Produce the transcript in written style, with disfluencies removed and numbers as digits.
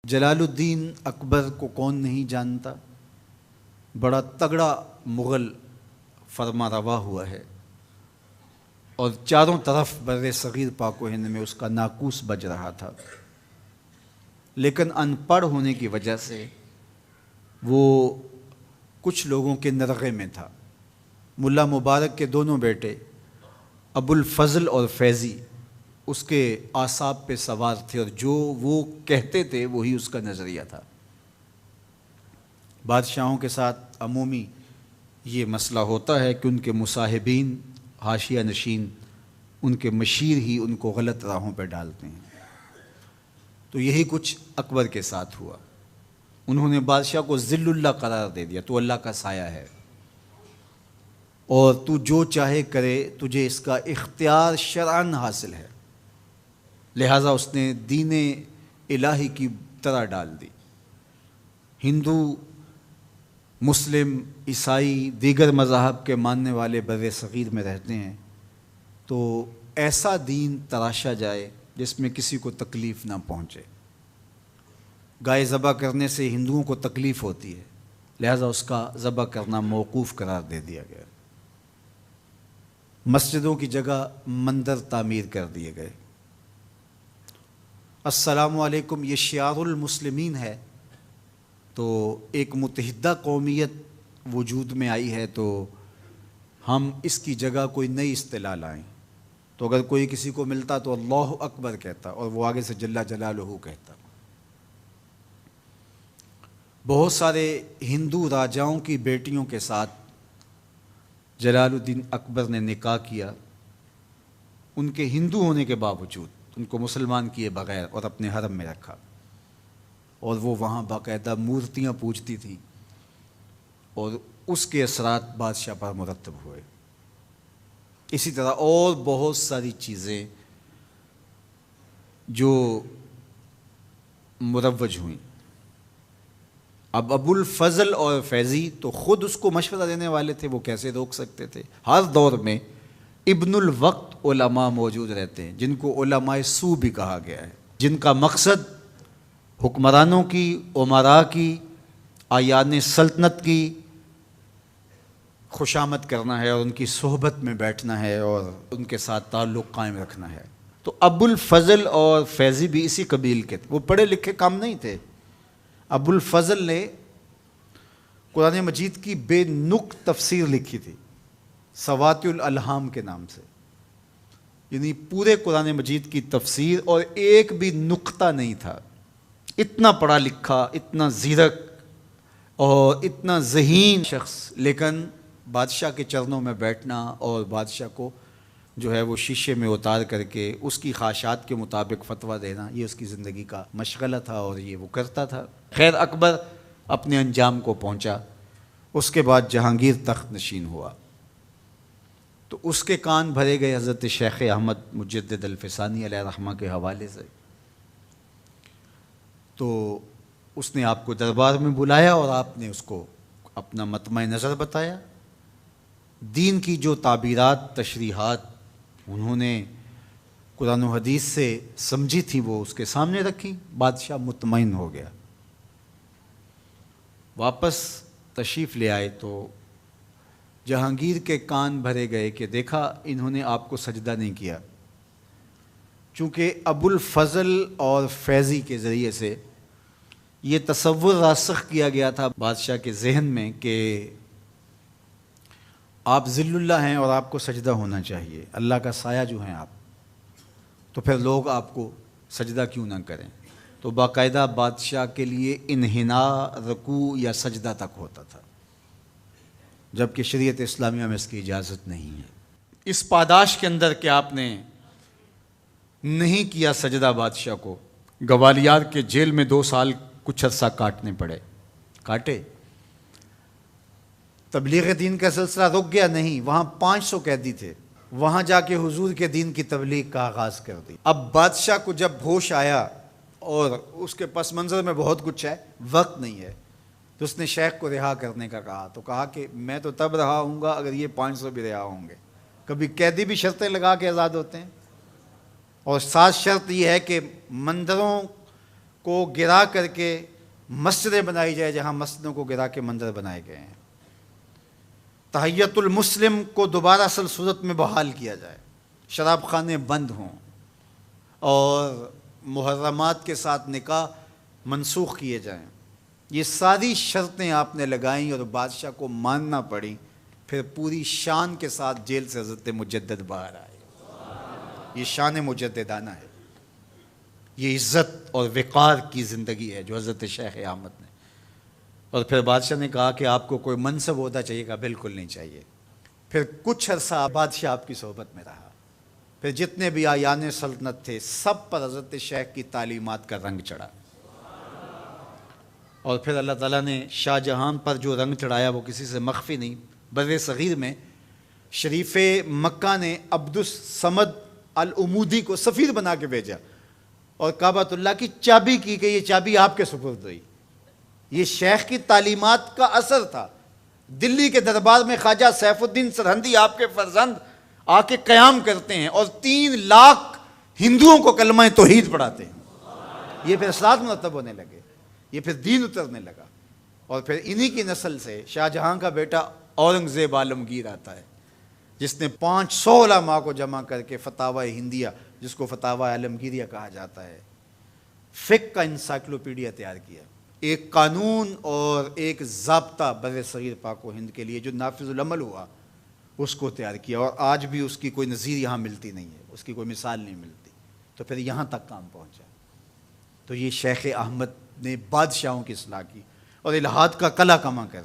جلال الدین اکبر کو کون نہیں جانتا؟ بڑا تگڑا مغل فرما روا ہوا ہے اور چاروں طرف بر صغیر پاک و ہند میں اس کا ناقوس بج رہا تھا، لیکن ان پڑھ ہونے کی وجہ سے وہ کچھ لوگوں کے نرغے میں تھا۔ ملا مبارک کے دونوں بیٹے ابو الفضل اور فیضی اس کے اعصاب پہ سوار تھے، اور جو وہ کہتے تھے وہی اس کا نظریہ تھا۔ بادشاہوں کے ساتھ عمومی یہ مسئلہ ہوتا ہے کہ ان کے مصاحبین، حاشیہ نشین، ان کے مشیر ہی ان کو غلط راہوں پہ ڈالتے ہیں۔ تو یہی کچھ اکبر کے ساتھ ہوا۔ انہوں نے بادشاہ کو ذل اللہ قرار دے دیا، تو اللہ کا سایہ ہے اور تو جو چاہے کرے، تجھے اس کا اختیار شرعاً حاصل ہے۔ لہٰذا اس نے دین الہی کی طرح ڈال دی۔ ہندو، مسلم، عیسائی، دیگر مذاہب کے ماننے والے بر صغیر میں رہتے ہیں، تو ایسا دین تراشا جائے جس میں کسی کو تکلیف نہ پہنچے۔ گائے ذبح کرنے سے ہندوؤں کو تکلیف ہوتی ہے، لہذا اس کا ذبح کرنا موقوف قرار دے دیا گیا۔ مسجدوں کی جگہ مندر تعمیر کر دیے گئے۔ السلام علیکم یہ شعار المسلمین ہے، تو ایک متحدہ قومیت وجود میں آئی ہے، تو ہم اس کی جگہ کوئی نئی اصطلاح لائیں۔ تو اگر کوئی کسی کو ملتا تو اللہ اکبر کہتا اور وہ آگے سے جل جلالہ کہتا۔ بہت سارے ہندو راجاؤں کی بیٹیوں کے ساتھ جلال الدین اکبر نے نکاح کیا، ان کے ہندو ہونے کے باوجود ان کو مسلمان کیے بغیر، اور اپنے حرم میں رکھا، اور وہ وہاں باقاعدہ مورتیاں پوجتی تھیں، اور اس کے اثرات بادشاہ پر مرتب ہوئے۔ اسی طرح اور بہت ساری چیزیں جو مروج ہوئیں۔ اب ابو الفضل اور فیضی تو خود اس کو مشورہ دینے والے تھے، وہ کیسے روک سکتے تھے؟ ہر دور میں ابن الوقت علماء موجود رہتے ہیں، جن کو علماء سو بھی کہا گیا ہے، جن کا مقصد حکمرانوں کی، امراء کی، اعیان سلطنت کی خوشامد کرنا ہے، اور ان کی صحبت میں بیٹھنا ہے، اور ان کے ساتھ تعلق قائم رکھنا ہے۔ تو ابو الفضل اور فیضی بھی اسی قبیل کے تھے، وہ پڑھے لکھے کام نہیں تھے۔ ابو الفضل نے قرآن مجید کی بے نقط تفسیر لکھی تھی، سواطع الالہام کے نام سے، یعنی پورے قرآن مجید کی تفسیر، اور ایک بھی نقطہ نہیں تھا۔ اتنا پڑھا لکھا، اتنا زیرک اور اتنا ذہین شخص، لیکن بادشاہ کے چرنوں میں بیٹھنا اور بادشاہ کو جو ہے وہ شیشے میں اتار کر کے اس کی خواہشات کے مطابق فتویٰ دینا، یہ اس کی زندگی کا مشغلہ تھا، اور یہ وہ کرتا تھا۔ خیر، اکبر اپنے انجام کو پہنچا۔ اس کے بعد جہانگیر تخت نشین ہوا، تو اس کے کان بھرے گئے حضرت شیخ احمد مجدد الفسانی علیہ رحمہ کے حوالے سے۔ تو اس نے آپ کو دربار میں بلایا، اور آپ نے اس کو اپنا مطمع نظر بتایا۔ دین کی جو تعبیرات، تشریحات انہوں نے قرآن و حدیث سے سمجھی تھی، وہ اس کے سامنے رکھی۔ بادشاہ مطمئن ہو گیا، واپس تشریف لے آئے، تو جہانگیر کے کان بھرے گئے کہ دیکھا انہوں نے آپ کو سجدہ نہیں کیا، چونکہ ابو الفضل اور فیضی کے ذریعے سے یہ تصور راسخ کیا گیا تھا بادشاہ کے ذہن میں کہ آپ ذل اللہ ہیں اور آپ کو سجدہ ہونا چاہیے، اللہ کا سایہ جو ہیں آپ، تو پھر لوگ آپ کو سجدہ کیوں نہ کریں؟ تو باقاعدہ بادشاہ کے لیے انحناء، رکوع یا سجدہ تک ہوتا تھا، جبکہ شریعت اسلامیہ میں اس کی اجازت نہیں ہے۔ اس پاداش کے اندر کہ آپ نے نہیں کیا سجدہ بادشاہ کو، گوالیار کے جیل میں 2 سال کچھ عرصہ کاٹنے پڑے، کاٹے۔ تبلیغ دین کا سلسلہ رک گیا نہیں، وہاں 500 قیدی تھے، وہاں جا کے حضور کے دین کی تبلیغ کا آغاز کر دی۔ اب بادشاہ کو جب ہوش آیا، اور اس کے پس منظر میں بہت کچھ ہے، وقت نہیں ہے، تو اس نے شیخ کو رہا کرنے کا کہا، تو کہا کہ میں تو تب رہا ہوں گا اگر یہ 500 بھی رہا ہوں گے۔ کبھی قیدی بھی شرطیں لگا کے آزاد ہوتے ہیں، اور ساتھ شرط یہ ہے کہ مندروں کو گرا کر کے مسجدیں بنائی جائے جہاں مسجدوں کو گرا کے مندر بنائے گئے ہیں، تحیت المسلم کو دوبارہ اصل صورت میں بحال کیا جائے، شراب خانے بند ہوں اور محرمات کے ساتھ نکاح منسوخ کیے جائیں۔ یہ ساری شرطیں آپ نے لگائیں اور بادشاہ کو ماننا پڑی، پھر پوری شان کے ساتھ جیل سے حضرت مجدد باہر آئے۔ یہ شان مجددانہ ہے، یہ عزت اور وقار کی زندگی ہے جو حضرت شیخ احمد نے۔ اور پھر بادشاہ نے کہا کہ آپ کو کوئی منصب عہدہ چاہیے گا؟ بالکل نہیں چاہیے۔ پھر کچھ عرصہ بادشاہ آپ کی صحبت میں رہا، پھر جتنے بھی آیان سلطنت تھے سب پر حضرت شیخ کی تعلیمات کا رنگ چڑھا، اور پھر اللہ تعالیٰ نے شاہ جہاں پر جو رنگ چڑھایا وہ کسی سے مخفی نہیں۔ بر صغیر میں شریف مکہ نے عبدالصمد العمودی کو سفیر بنا کے بھیجا اور کعبۃ اللہ کی چابی کی کہ یہ چابی آپ کے سپرد ہوئی۔ یہ شیخ کی تعلیمات کا اثر تھا۔ دلی کے دربار میں خواجہ سیف الدین سرہندی آپ کے فرزند آ کے قیام کرتے ہیں اور 3 لاکھ ہندوؤں کو کلمہ توحید پڑھاتے ہیں۔ یہ پھر اصلاحات مرتب ہونے لگے، یہ پھر دین اترنے لگا، اور پھر انہی کی نسل سے شاہ جہاں کا بیٹا اورنگزیب عالمگیر آتا ہے، جس نے 500 علماء کو جمع کر کے فتاوی ہندیہ، جس کو فتاوی عالمگیریہ کہا جاتا ہے، فقہ کا انسائکلوپیڈیا تیار کیا، ایک قانون اور ایک ضابطہ بر صغیر پاک و ہند کے لیے جو نافذ العمل ہوا، اس کو تیار کیا، اور آج بھی اس کی کوئی نظیر یہاں ملتی نہیں ہے، اس کی کوئی مثال نہیں ملتی۔ تو پھر یہاں تک کام پہنچا۔ تو یہ شیخ احمد نے بادشاہوں کی اصلاح کی اور الہاد کا کلا کما کر